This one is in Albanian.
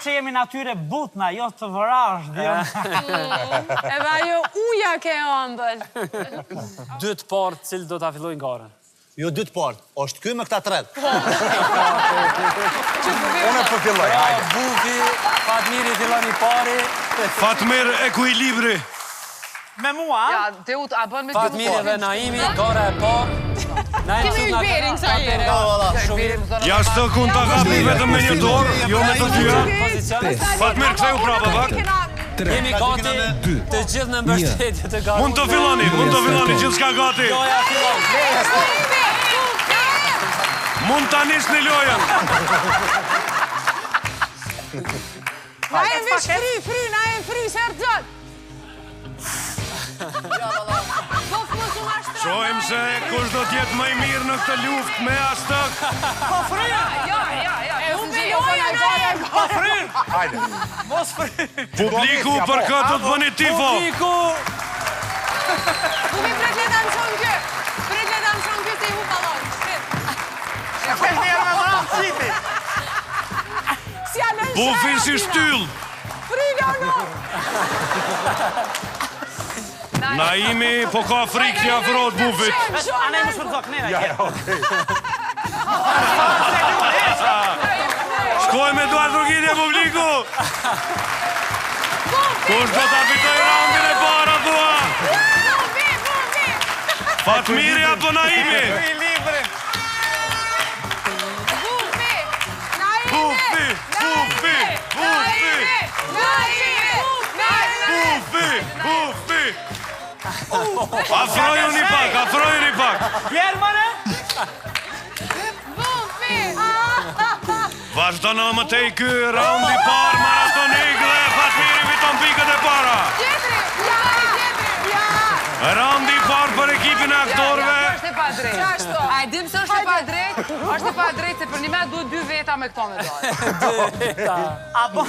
që jemi natyre butna, jo të vërasht. Edhe ajo uja ke ëndël. 2 të parë, cilë do t'a fillojnë garën? Jo 2 të parë, është ky me këta 3. Unë e përfilloj. Bufi, Fatmiri fillon I pari. Fatmir ekuilibri. Me mua? Ja, Teut, a bën me 2 të Fatmiri dhe Naimi, gara e parë. Kemi Yberin sa jere. Jashtë kun ta kapi vetëm me një dorë, jo me të dyja. Fatmir, ktheu prapa pak. Jemi gati të gjithë në mbështetje të garës. Mund të filloni, gjithçka gati. Loja fillon. Mund ta nisni lojën. Na e vish fri, Sergjon. Shojmë se kush do t'jetë më I mirë në këtë luftë me Astëk. Po fryr! Ja. Po fryr! Hajde. Mos fryr! Publiku për këtë të bëni tifo. Publiku! Bufi pregledam shumë kë të I hu balon. Bufi si shtyll. Friga no! Naimi po ka frikë që afrohet Bufit. Ana I më shpërdzok, nena. Ja, okej. Shkoj me duar drugitje publiku. Kush do ta fitoj raundin e parë thua? Bufi! Fatmiri apo Naimi? Bufi! Afrojuni pak. Bjermane? Vazhdo në më tej ky raundi parë maratonik dhe Fatmiri fiton pikët e para. Raundi parë për ekipin e aktorëve. Është e pa drejt. A e dim se është e pa drejt? Është e pa drejt se për një me duhet 2 veta me këto me dojë. Apo...